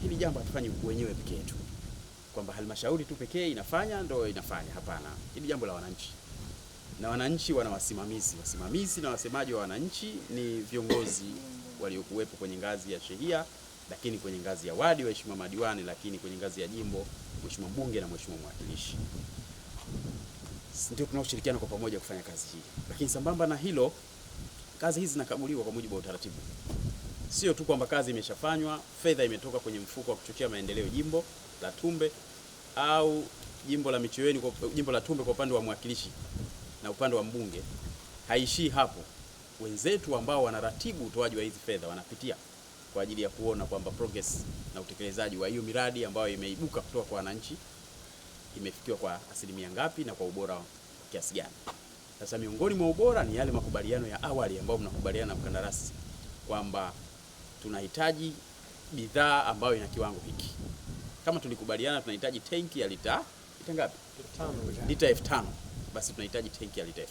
hili jambo hatufanyi wenyewe pekee yetu, kwamba halmashauri tu pekee inafanya ndio inafanya. Hapana, hili jambo la wananchi, na wananchi wana wasimamizi na wasemaji wa wananchi ni viongozi waliokuwepo kwenye ngazi ya shehia, lakini kwenye ngazi ya wadi waheshimiwa madiwani, lakini kwenye ngazi ya jimbo mheshimiwa mbunge na mheshimiwa mwakilishi. Ndio tunaoshirikiana kwa pamoja kufanya kazi hii. Lakini sambamba na hilo, kazi hizi zinakaguliwa kwa mujibu wa utaratibu. Sio tu kwamba kazi imeshafanywa, fedha imetoka kwenye mfuko wa kuchochea maendeleo jimbo la Tumbe au jimbo la Micheweni, jimbo la Tumbe kwa upande wa mwakilishi na upande wa mbunge, haishii hapo. Wenzetu ambao wanaratibu utoaji wa hizi fedha wanapitia kwa ajili ya kuona kwamba progress na utekelezaji wa hiyo miradi ambayo imeibuka kutoka kwa wananchi imefikiwa kwa asilimia ngapi na kwa ubora kiasi gani. Sasa miongoni mwa ubora ni yale makubaliano ya awali ambayo mnakubaliana na mkandarasi kwamba tunahitaji bidhaa ambayo ina kiwango hiki. Kama tulikubaliana tunahitaji tenki ya lita ngapi? Lita 5000. Basi tunahitaji tenki ya lita 5000.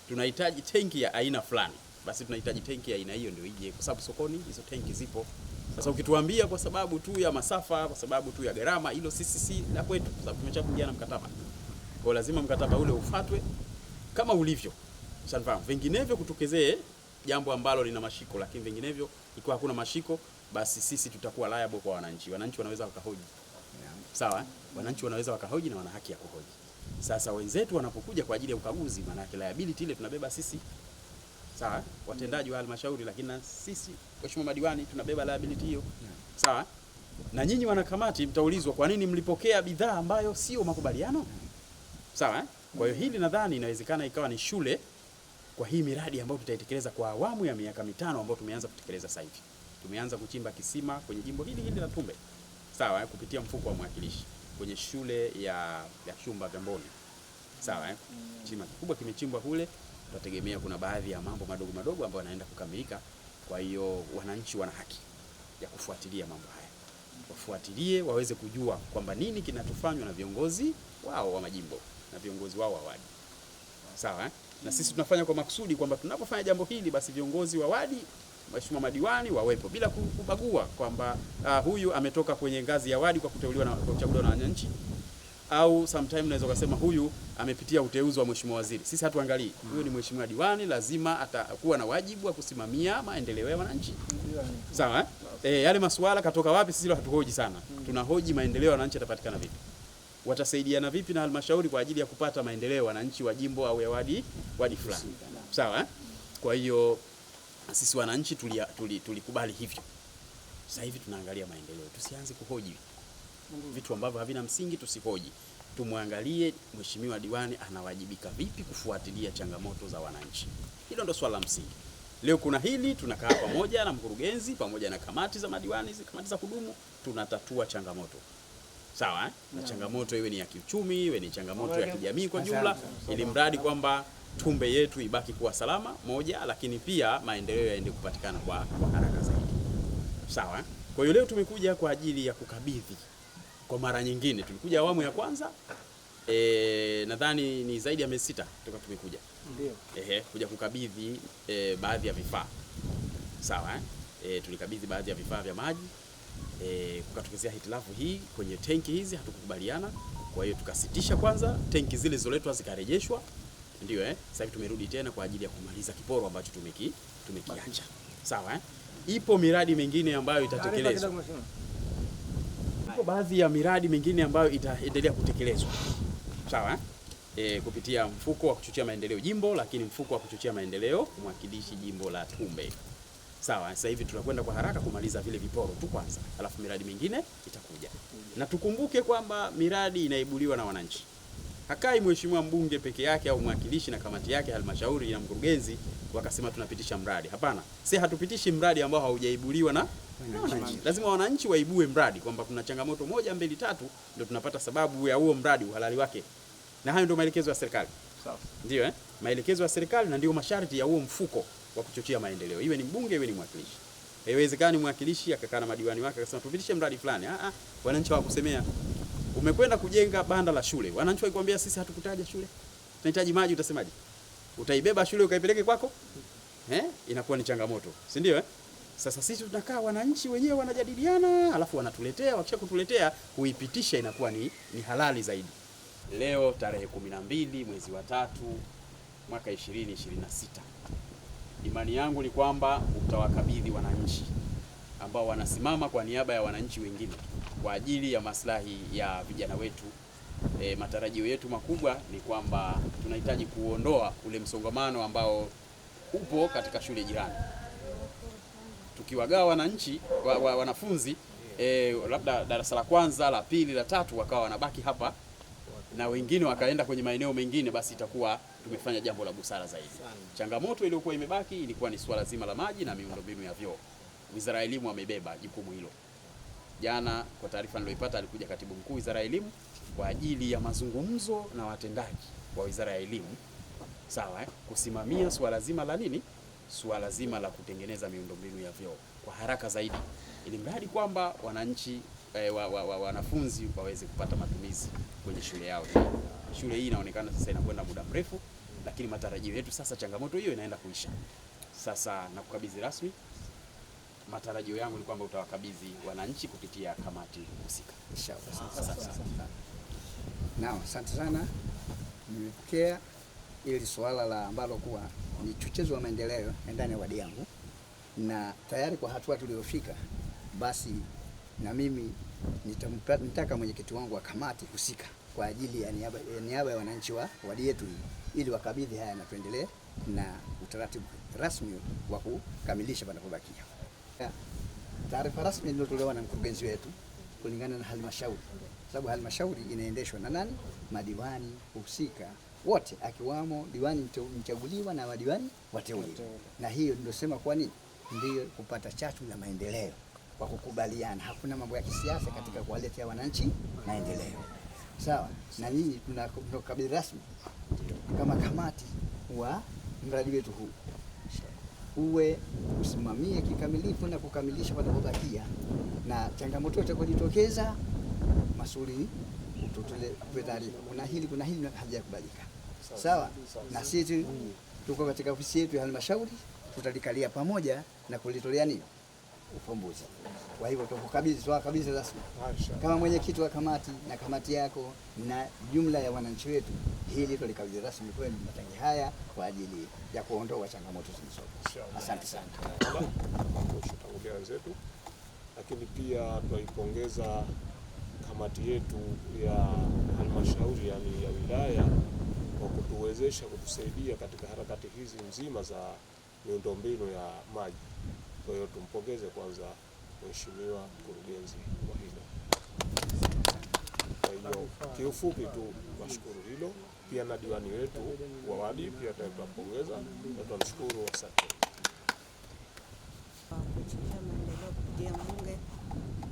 Tunahitaji tenki ya aina fulani, basi tunahitaji tenki ya aina hiyo ndio ije, kwa sababu sokoni hizo tenki zipo. Sasa ukituambia kwa sababu tu ya masafa, kwa sababu tu ya gharama, hilo sisi la kwetu, kwa sababu tumeshakuingiana mkataba. Kwa lazima mkataba ule ufuatwe kama ulivyo. Ushafahamu? Vinginevyo kutokezee jambo ambalo lina mashiko, lakini vinginevyo ikiwa hakuna mashiko, basi sisi tutakuwa liable kwa wananchi. Wananchi wanaweza wakahoji. Sawa? Wananchi wanaweza wakahoji na wana haki ya kuhoji. Sasa wenzetu wanapokuja kwa ajili ya ukaguzi, maana yake liability ile tunabeba sisi. Sawa? Watendaji wa halmashauri, lakini na sisi waheshimiwa madiwani tunabeba liability hiyo. Sawa? Na nyinyi wanakamati mtaulizwa kwa nini mlipokea bidhaa ambayo sio makubaliano? Sawa? Kwa hiyo hili nadhani inawezekana ikawa ni shule kwa hii miradi ambayo tutaitekeleza kwa awamu ya miaka 5 ambayo tumeanza kutekeleza sasa hivi. Tumeanza kuchimba kisima kwenye jimbo hili la Tumbe. Sawa, kupitia mfuko wa mwakilishi kwenye shule ya Shumba Vyamboni. Sawa, chima kikubwa kimechimbwa kule. Tutategemea kuna baadhi ya mambo madogo madogo ambayo yanaenda kukamilika. Kwa hiyo wananchi wana haki ya kufuatilia mambo haya. Wafuatilie, waweze kujua kwamba nini kinatufanywa na viongozi wao wa majimbo na viongozi wao wa wadi. Sawa, na sisi tunafanya kwa makusudi kwamba tunapofanya jambo hili basi viongozi wa wadi, waheshimiwa madiwani wawepo bila kubagua kwamba huyu ametoka kwenye ngazi ya wadi kwa kuteuliwa na kuchaguliwa na wananchi, au sometime naweza kusema huyu amepitia uteuzi wa mheshimiwa waziri. Sisi hatuangalii. Huyu ni mheshimiwa diwani, lazima atakuwa na wajibu wa kusimamia maendeleo ya wananchi. Sawa? Yale masuala katoka wapi sisi hatuhoji sana. Tunahoji maendeleo ya wananchi yatapatikana vipi. Watasaidiana vipi na halmashauri kwa ajili ya kupata maendeleo wananchi wa jimbo au ya wadi fulani. Sawa? Kwa hiyo sisi wananchi tulikubali hivyo. Sasa hivi tunaangalia maendeleo. Tusianze kuhoji vitu ambavyo havina msingi, tusihoji. Tumwangalie mheshimiwa diwani anawajibika vipi kufuatilia changamoto za wananchi. Hilo ndo swala la msingi. Leo kuna hili, tunakaa pamoja na mkurugenzi pamoja na kamati za madiwani, kamati za kudumu, tunatatua changamoto. Sawa, na changamoto iwe ni ya kiuchumi, iwe ni changamoto ya kijamii kwa jumla, ili mradi kwamba Tumbe yetu ibaki kuwa salama moja, lakini pia maendeleo yaende kupatikana kwa haraka zaidi. Sawa? Kwa hiyo leo tumekuja kwa ajili ya kukabidhi kwa mara nyingine. Tulikuja awamu ya kwanza, nadhani ni zaidi ya miezi 6 toka tumekuja. Ndio. Kuja kukabidhi baadhi ya vifaa. Sawa? Tulikabidhi baadhi ya vifaa vya maji. Kukatokezea hitilafu hii kwenye tenki hizi, hatukukubaliana. Kwa hiyo tukasitisha kwanza, tenki zile zilizoletwa zikarejeshwa. Ndio sasa hivi tumerudi tena kwa ajili ya kumaliza kiporo ambacho tumekiacha. Sawa Ipo miradi mingine ambayo itatekelezwa. Ipo baadhi ya miradi mingine ambayo itaendelea kutekelezwa. Sawa kupitia mfuko wa kuchochea maendeleo jimbo, lakini mfuko wa kuchochea maendeleo mwakilishi jimbo la Tumbe. Sawa, sasa hivi tunakwenda kwa haraka kumaliza vile viporo tu kwanza, alafu miradi mingine itakuja. Na tukumbuke kwamba miradi inaibuliwa na wananchi. Hakai mheshimiwa mbunge peke yake au mwakilishi na kamati yake halmashauri na mkurugenzi wakasema tunapitisha mradi. Hapana. Sisi hatupitishi mradi ambao haujaibuliwa na wananchi. Lazima wananchi waibue mradi kwamba kuna changamoto 1, 2, 3 ndio tunapata sababu ya huo mradi uhalali wake. Na hayo ndio maelekezo ya serikali. Sawa. Ndio maelekezo ya serikali na ndio masharti ya huo mfuko wa kuchochea maendeleo. Iwe ni mbunge iwe ni mwakilishi. Haiwezekani mwakilishi akakaa na madiwani wake akasema tupitishe mradi fulani. Wananchi hawakusemea. Umekwenda kujenga banda la shule. Wananchi wakikwambia sisi hatukutaja shule. Tunahitaji maji, utasemaje? Utaibeba shule ukaipeleke kwako? Inakuwa ni changamoto. Si ndio Sasa sisi tunakaa, wananchi wenyewe wanajadiliana, alafu wanatuletea. Wakisha kutuletea, kuipitisha inakuwa ni halali zaidi. Leo tarehe 12 mwezi wa 3 mwaka 2026, imani yangu ni kwamba utawakabidhi wananchi ambao wanasimama kwa niaba ya wananchi wengine kwa ajili ya maslahi ya vijana wetu. Matarajio yetu makubwa ni kwamba tunahitaji kuondoa ule msongamano ambao upo katika shule jirani. Tukiwagawa wananchi wanafunzi labda darasa la kwanza, la pili, la tatu wakawa wanabaki hapa na wengine wakaenda kwenye maeneo mengine, basi itakuwa tumefanya jambo la busara zaidi. Changamoto iliyokuwa imebaki ilikuwa ni swala zima la maji na miundombinu ya vyoo. Wizara ya Elimu amebeba jukumu hilo. Jana kwa taarifa niliyoipata, alikuja Katibu Mkuu Wizara ya Elimu kwa ajili ya mazungumzo na watendaji wa Wizara ya Elimu, sawa, kusimamia swala zima la nini, swala zima la kutengeneza miundombinu ya vyoo kwa haraka zaidi, ili mradi kwamba wananchi wanafunzi waweze kupata matumizi kwenye shule yao. Shule hii inaonekana sasa inakwenda muda mrefu, lakini matarajio yetu sasa changamoto hiyo inaenda kuisha. Sasa nakukabidhi rasmi. Matarajio yangu ni kwamba utawakabidhi wananchi kupitia kamati husika. Naam, asante sana. Nimepokea ili swala la ambalo kuwa ni chochezo wa maendeleo ndani ya wadi yangu, na tayari kwa hatua tuliyofika, basi na mimi nitaka mwenyekiti wangu wa kamati husika kwa ajili ya niaba ya wananchi wa wadi yetu hii, ili wakabidhi haya na tuendelee na utaratibu rasmi wa kukamilisha panapobakia. Taarifa rasmi iliyotolewa na mkurugenzi wetu kulingana na halmashauri, sababu halmashauri inaendeshwa na nani? Madiwani husika wote, akiwamo diwani mchaguliwa na madiwani wateuliwa. Na hiyo ndio sema kwa nini ndio kupata chachu ya maendeleo kwa kukubaliana. Hakuna mambo ya kisiasa katika kuwaletea wananchi maendeleo. Sawa, na nyinyi tunakabidhi rasmi kama kamati wa mradi wetu huu uwe usimamie kikamilifu na kukamilisha panapobakia, na changamoto itakayojitokeza masuli ututolee taarifa. Kuna hili hajakubalika. Sawa, na sisi tuko katika ofisi yetu ya halmashauri, tutalikalia pamoja na kulitolea nini ufumbuzi. Kwa hivyo tukukabidhi kabisa rasmi kama mwenyekiti wa kamati na kamati yako na jumla ya wananchi wetu, hili tulikabidhi rasmi kwenu matangi haya kwa ajili ya kuondoa changamoto zilizopo. Asante sana kushuhudia wenzetu, lakini pia tunaipongeza kamati yetu ya halmashauri yani ya wilaya kwa kutuwezesha kutusaidia katika harakati hizi nzima za miundombinu ya maji. Kwa hiyo tumpongeze kwanza mheshimiwa mkurugenzi wa hilo. Kwa hiyo kiufupi tu washukuru hilo, pia na diwani wetu wa wadi pia tunampongeza na tunamshukuru. Asante. Kuchochea maendeleo kupitia mbunge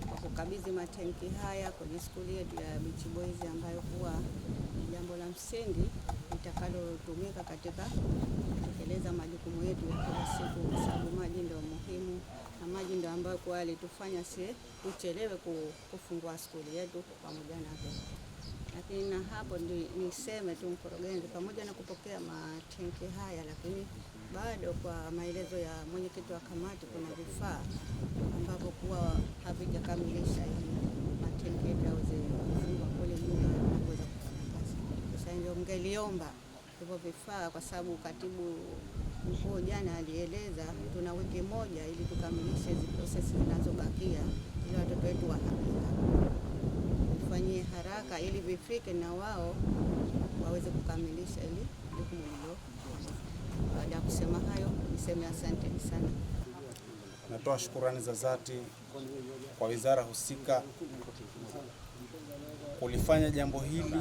kwa kukabidhi matenki haya kwenye skuli yetu ya Beach Boys, ambayo huwa ni jambo la msingi litakalotumika katika kutekeleza majukumu yetu ya kila siku, kwa sababu maji ndio muhimu na maji ndio ambayo kwa alitufanya tuchelewe kufungua skuli yetu pamoja na hapo. Lakini na hapo ndio niseme tu mkurugenzi, pamoja na kupokea matenki haya, lakini bado kwa maelezo ya mwenyekiti wa kamati kuna vifaa ambavyo kuwa havijakamilisha ili matenki yaweze kufungwa kule nyuma na kuweza kufanya kazi. Sasa ndio ngeliomba hivyo vifaa, kwa sababu katibu mkuu jana alieleza tuna wiki moja ili tukamilishe hizo prosesi zinazobakia, ili watoto wetu wafanyie haraka ili vifike na wao waweze kukamilisha ili jukumu hilo. Baada ya kusema hayo, niseme asante sana. Natoa shukurani za dhati kwa wizara husika kulifanya jambo hili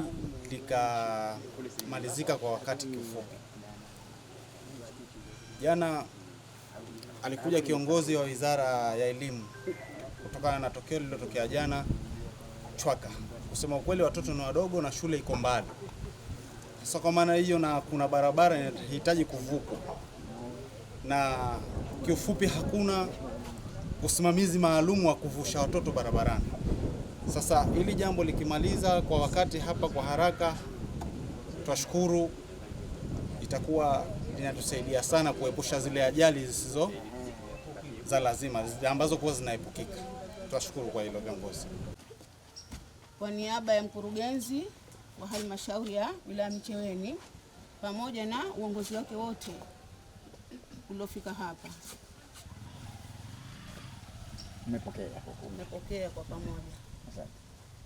likamalizika kwa wakati kifupi. Jana alikuja kiongozi wa Wizara ya Elimu kutokana na tokeo lililotokea jana Chwaka. Kusema ukweli, watoto ni wadogo na shule iko mbali. Sasa kwa maana hiyo, na kuna barabara inahitaji kuvukwa, na kiufupi hakuna usimamizi maalum wa kuvusha watoto barabarani. Sasa hili jambo likimaliza kwa wakati hapa kwa haraka, tutashukuru, itakuwa linatusaidia sana kuepusha zile ajali za lazima ambazo kuwa zinaepukika. Tunashukuru kwa hilo viongozi. Kwa niaba ya mkurugenzi wa halmashauri ya wilaya Micheweni pamoja na uongozi wake wote uliofika hapa, Nimepokea nimepokea kwa pamoja. Asante.